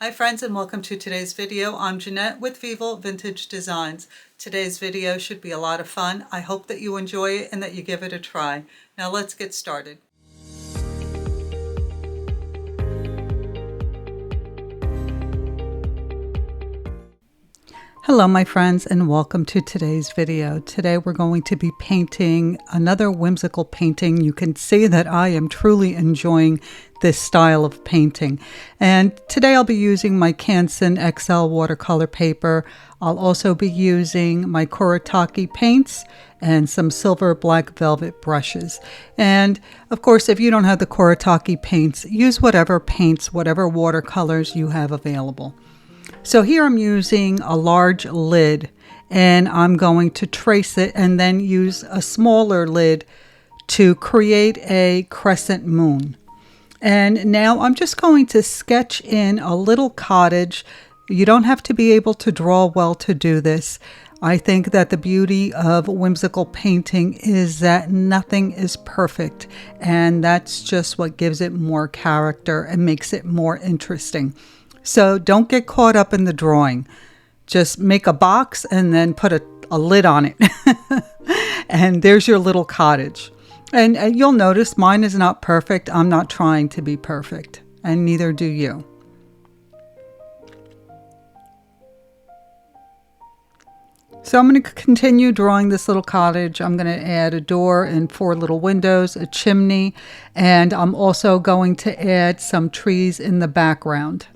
Hi friends, and welcome to today's video. I'm Jeanette with Vivo Vintage Designs. Today's video should be a lot of fun. I hope that you enjoy it and that you give it a try. Now let's get started. Hello my friends, and welcome to today's video. Today we're going to be painting another whimsical painting. You can see that I am truly enjoying this style of painting. And today I'll be using my Canson XL watercolor paper. I'll also be using my Kuretake paints and some silver black velvet brushes. And of course, if you don't have the Kuretake paints, use whatever paints, whatever watercolors you have available. So here I'm using a large lid, and I'm going to trace it and then use a smaller lid to create a crescent moon. And now I'm just going to sketch in a little cottage. You don't have to be able to draw well to do this. I think that the beauty of whimsical painting is that nothing is perfect, and that's just what gives it more character and makes it more interesting. So don't get caught up in the drawing. Just make a box and then put a lid on it. And there's your little cottage. And you'll notice mine is not perfect. I'm not trying to be perfect, and neither do you. So I'm going to continue drawing this little cottage. I'm going to add a door and 4 little windows, a chimney, and I'm also going to add some trees in the background.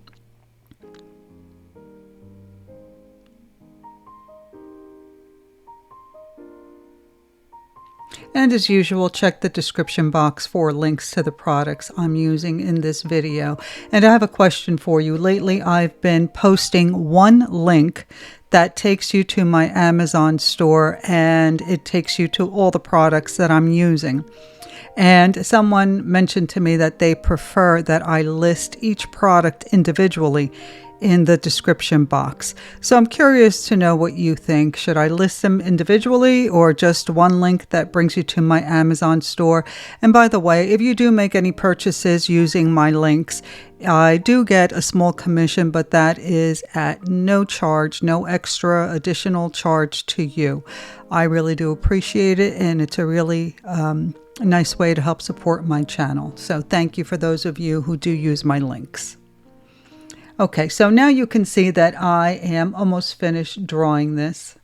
And as usual, check the description box for links to the products I'm using in this video. And I have a question for you. Lately, I've been posting one link that takes you to my Amazon store, and it takes you to all the products that I'm using. And someone mentioned to me that they prefer that I list each product individually in the description box. So I'm curious to know what you think. Should I list them individually or just one link that brings you to my Amazon store? And by the way, if you do make any purchases using my links, I do get a small commission, but that is at no charge, no extra additional charge to you. I really do appreciate it, and it's a really a nice way to help support my channel. So thank you for those of you who do use my links. Okay, so now you can see that I am almost finished drawing this.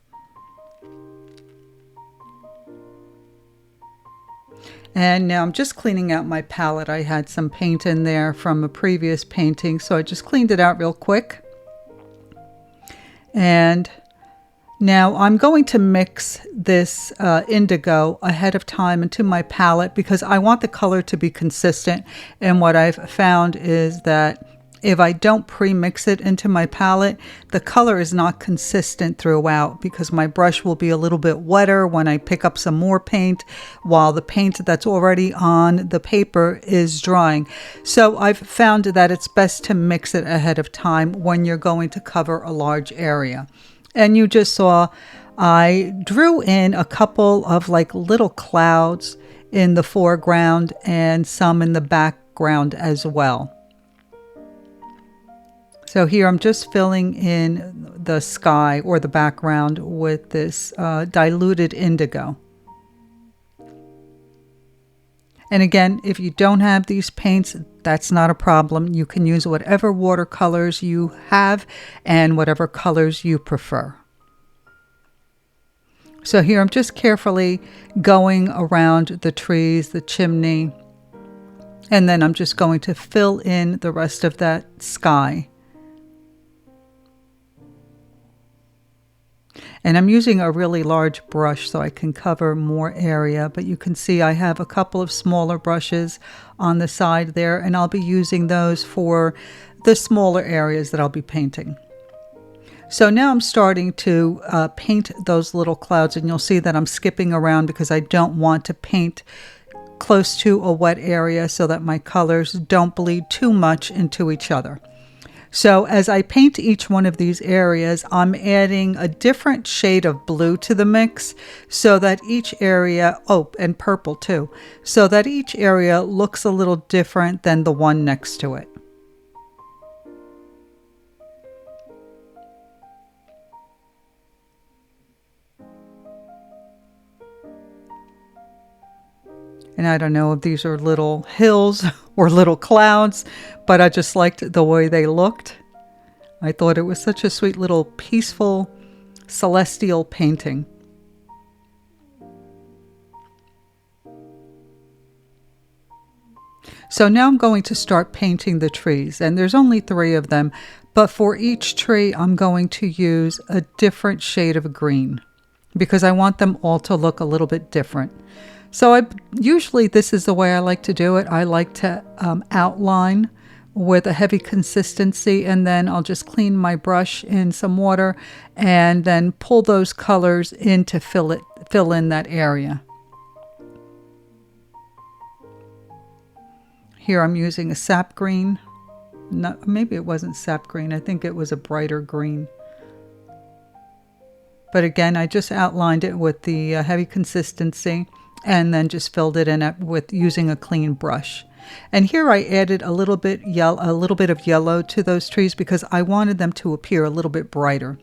And now I'm just cleaning out my palette. I had some paint in there from a previous painting, so I just cleaned it out real quick. And now I'm going to mix this indigo ahead of time into my palette because I want the color to be consistent. And what I've found is that if I don't pre-mix it into my palette, the color is not consistent throughout because my brush will be a little bit wetter when I pick up some more paint while the paint that's already on the paper is drying. So I've found that it's best to mix it ahead of time when you're going to cover a large area. And you just saw I drew in a couple of like little clouds in the foreground and some in the background as well. So here I'm just filling in the sky or the background with this diluted indigo. And again, if you don't have these paints, that's not a problem. You can use whatever watercolors you have and whatever colors you prefer. So here I'm just carefully going around the trees, the chimney, and then I'm just going to fill in the rest of that sky. And I'm using a really large brush so I can cover more area, but you can see I have a couple of smaller brushes on the side there, and I'll be using those for the smaller areas that I'll be painting. So now I'm starting to paint those little clouds, and you'll see that I'm skipping around because I don't want to paint close to a wet area so that my colors don't bleed too much into each other. So as I paint each one of these areas, I'm adding a different shade of blue to the mix so that each area, oh, and purple too, so that each area looks a little different than the one next to it. And I don't know if these are little hills or little clouds, but I just liked the way they looked. I thought it was such a sweet little peaceful celestial painting. So now I'm going to start painting the trees, and there's only 3 of them, but for each tree I'm going to use a different shade of green because I want them all to look a little bit different. So usually this is the way I like to do it. I like to outline with a heavy consistency, and then I'll just clean my brush in some water and then pull those colors in to fill in that area. Here I'm using a sap green. No, maybe it wasn't sap green. I think it was a brighter green. But again, I just outlined it with the heavy consistency and then just filled it in with using a clean brush. And here I added a little bit of yellow to those trees because I wanted them to appear a little bit brighter.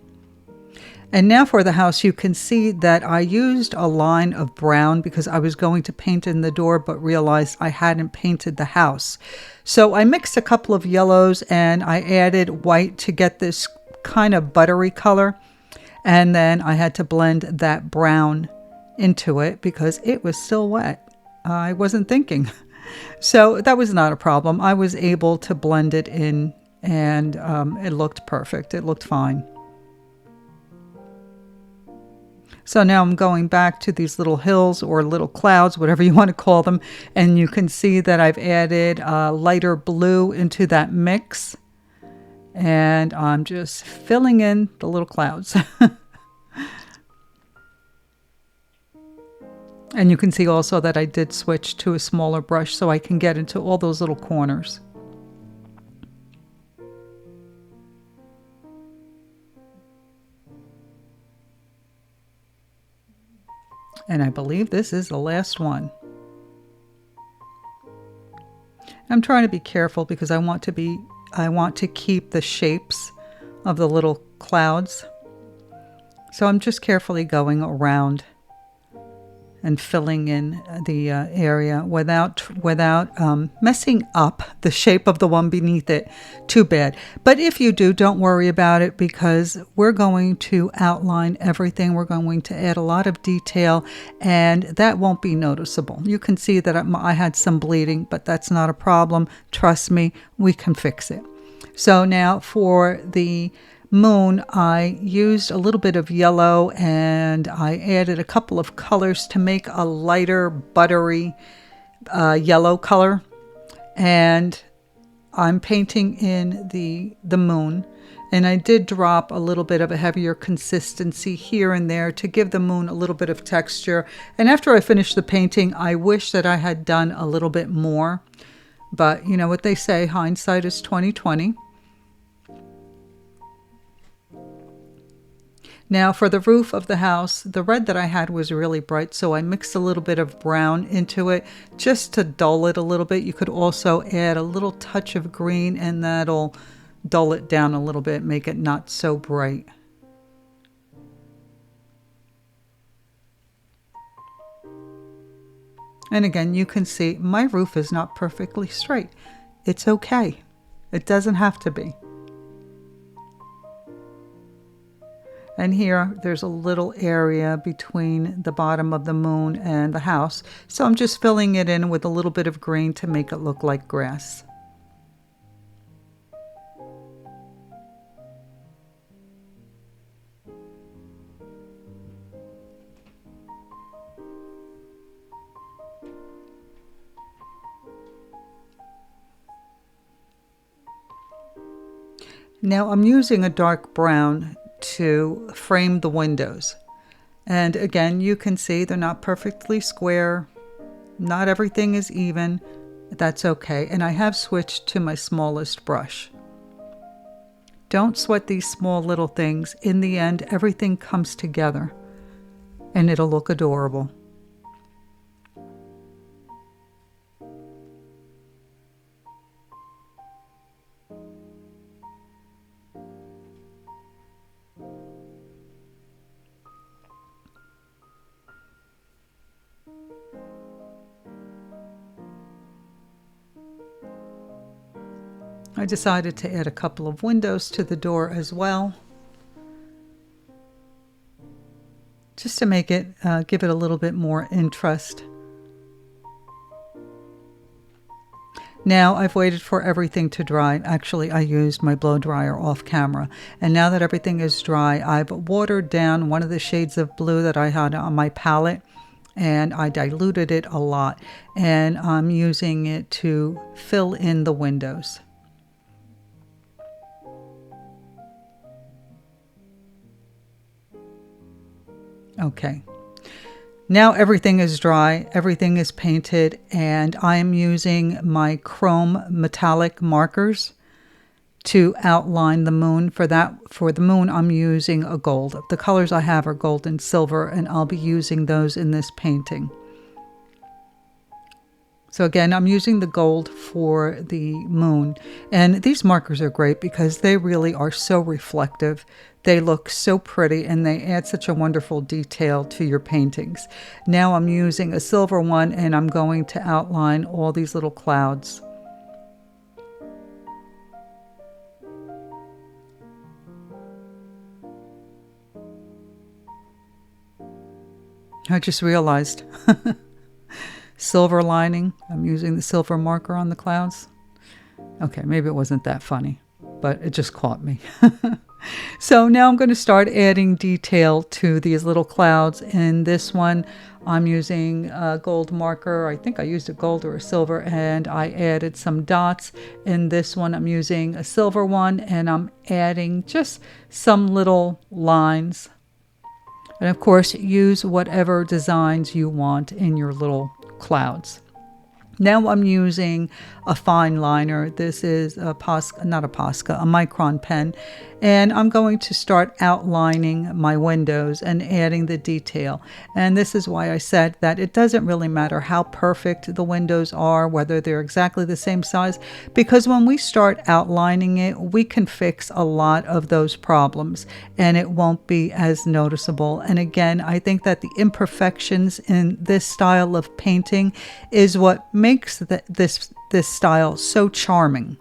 And now for the house, you can see that I used a line of brown because I was going to paint in the door, but realized I hadn't painted the house. So I mixed a couple of yellows and I added white to get this kind of buttery color. And then I had to blend that brown into it because it was still wet. I wasn't thinking. So that was not a problem. I was able to blend it in, and it looked perfect. It looked fine. So now I'm going back to these little hills or little clouds, whatever you want to call them. And you can see that I've added lighter blue into that mix. And I'm just filling in the little clouds. And you can see also that I did switch to a smaller brush so I can get into all those little corners. And I believe this is the last one. I'm trying to be careful because I want to keep the shapes of the little clouds. So I'm just carefully going around and filling in the area without messing up the shape of the one beneath it too bad. But if you do, don't worry about it because we're going to outline everything. We're going to add a lot of detail and that won't be noticeable. You can see that I had some bleeding, but that's not a problem. Trust me, we can fix it. So now for the moon, I used a little bit of yellow and I added a couple of colors to make a lighter buttery yellow color. And I'm painting in the moon, and I did drop a little bit of a heavier consistency here and there to give the moon a little bit of texture. And after I finished the painting, I wish that I had done a little bit more, but you know what they say, hindsight is 20/20. Now for the roof of the house, the red that I had was really bright, so I mixed a little bit of brown into it just to dull it a little bit. You could also add a little touch of green and that'll dull it down a little bit, make it not so bright. And again, you can see my roof is not perfectly straight. It's okay. It doesn't have to be. And here, there's a little area between the bottom of the moon and the house. So I'm just filling it in with a little bit of green to make it look like grass. Now I'm using a dark brown to frame the windows. And again, you can see they're not perfectly square. Not everything is even. That's okay. And I have switched to my smallest brush. Don't sweat these small little things. In the end, everything comes together and it'll look adorable. I decided to add a couple of windows to the door as well, just to make it, give it a little bit more interest. Now I've waited for everything to dry. Actually, I used my blow dryer off camera. And now that everything is dry, I've watered down one of the shades of blue that I had on my palette, and I diluted it a lot. And I'm using it to fill in the windows. Okay. Now everything is dry, everything is painted, and I am using my chrome metallic markers to outline the moon. For the moon, I'm using a gold. The colors I have are gold and silver, and I'll be using those in this painting. So again, I'm using the gold for the moon. And these markers are great because they really are so reflective. They look so pretty and they add such a wonderful detail to your paintings. Now I'm using a silver one and I'm going to outline all these little clouds. I just realized silver lining. I'm using the silver marker on the clouds. Okay, maybe it wasn't that funny, but it just caught me. So now I'm going to start adding detail to these little clouds. In this one, I'm using a gold marker. I think I used a gold or a silver, and I added some dots. In this one, I'm using a silver one, and I'm adding just some little lines. And of course, use whatever designs you want in your little clouds. Now I'm using a fine liner. This is a Posca, not a Posca, a micron pen. And I'm going to start outlining my windows and adding the detail. And this is why I said that it doesn't really matter how perfect the windows are, whether they're exactly the same size, because when we start outlining it, we can fix a lot of those problems and it won't be as noticeable. And again, I think that the imperfections in this style of painting is what makes this style so charming.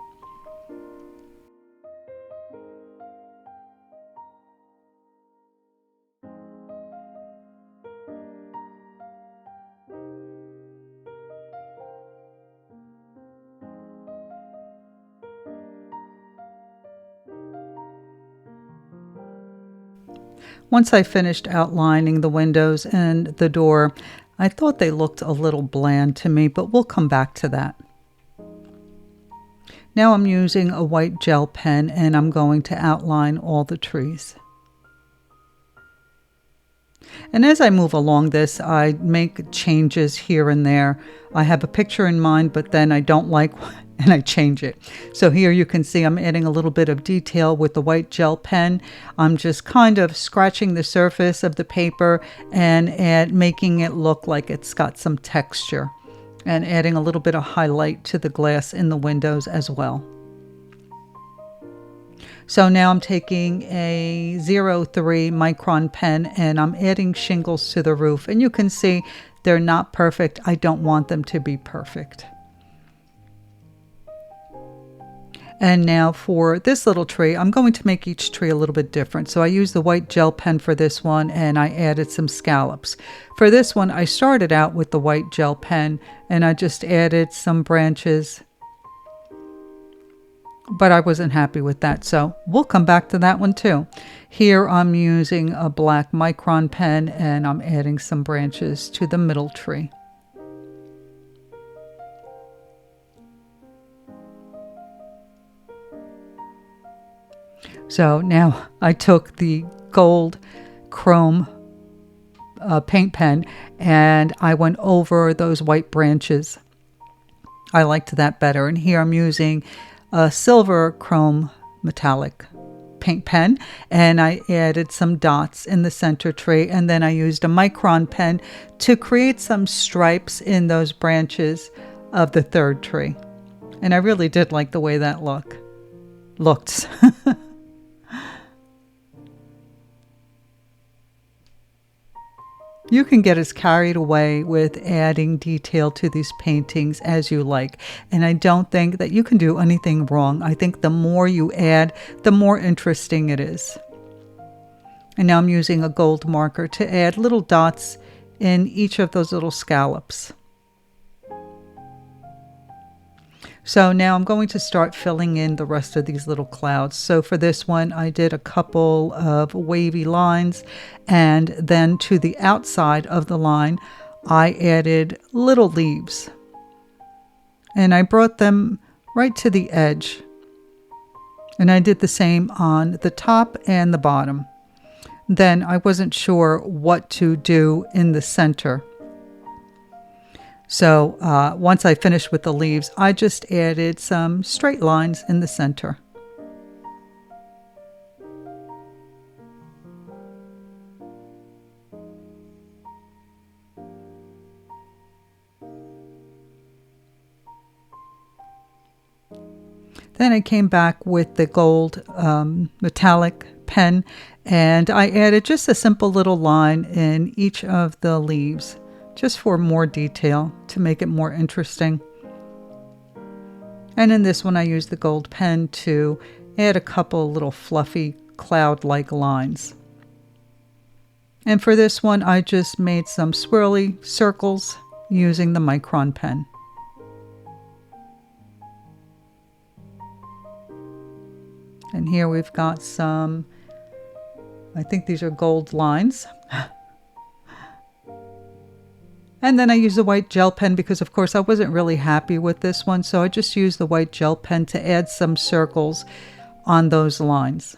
Once I finished outlining the windows and the door, I thought they looked a little bland to me, but we'll come back to that. Now I'm using a white gel pen and I'm going to outline all the trees. And as I move along this, I make changes here and there. I have a picture in mind, but then I don't like and I change it. So here you can see I'm adding a little bit of detail with the white gel pen. I'm just kind of scratching the surface of the paper and making it look like it's got some texture, and adding a little bit of highlight to the glass in the windows as well. So now I'm taking a 03 micron pen and I'm adding shingles to the roof. And you can see they're not perfect. I don't want them to be perfect. And now for this little tree, I'm going to make each tree a little bit different. So I used the white gel pen for this one and I added some scallops. For this one, I started out with the white gel pen and I just added some branches, but I wasn't happy with that. So we'll come back to that one too. Here I'm using a black micron pen and I'm adding some branches to the middle tree. So now I took the gold chrome paint pen and I went over those white branches. I liked that better. And here I'm using a silver chrome metallic paint pen and I added some dots in the center tree, and then I used a micron pen to create some stripes in those branches of the third tree. And I really did like the way that looked. You can get as carried away with adding detail to these paintings as you like. And I don't think that you can do anything wrong. I think the more you add, the more interesting it is. And now I'm using a gold marker to add little dots in each of those little scallops. So now I'm going to start filling in the rest of these little clouds. So for this one, I did a couple of wavy lines, and then to the outside of the line, I added little leaves. And I brought them right to the edge. And I did the same on the top and the bottom. Then I wasn't sure what to do in the center. So once I finished with the leaves, I just added some straight lines in the center. Then I came back with the gold metallic pen, and I added just a simple little line in each of the leaves, just for more detail to make it more interesting. And in this one, I used the gold pen to add a couple little fluffy cloud-like lines. And for this one, I just made some swirly circles using the micron pen. And here we've got some, I think these are gold lines. And then I used the white gel pen because, of course, I wasn't really happy with this one. So I just used the white gel pen to add some circles on those lines.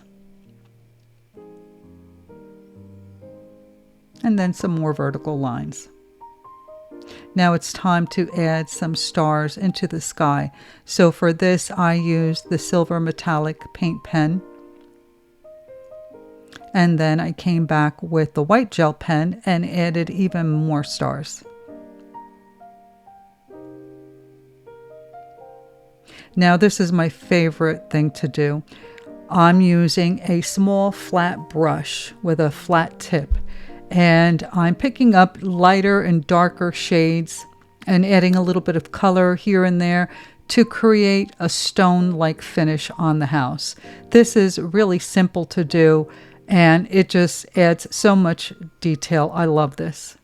And then some more vertical lines. Now it's time to add some stars into the sky. So for this, I used the silver metallic paint pen. And then I came back with the white gel pen and added even more stars. Now this is my favorite thing to do. I'm using a small flat brush with a flat tip, and I'm picking up lighter and darker shades and adding a little bit of color here and there to create a stone-like finish on the house. This is really simple to do, and it just adds so much detail. I love this.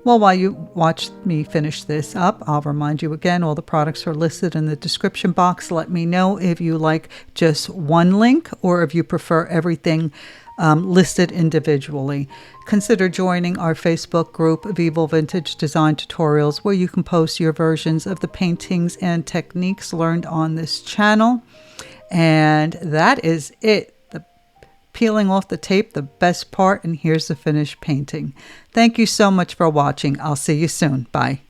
Well, while you watch me finish this up, I'll remind you again, all the products are listed in the description box. Let me know if you like just one link or if you prefer everything listed individually. Consider joining our Facebook group, Vivo Vintage Design Tutorials, where you can post your versions of the paintings and techniques learned on this channel. And that is it. Peeling off the tape, the best part, and here's the finished painting. Thank you so much for watching. I'll see you soon. Bye.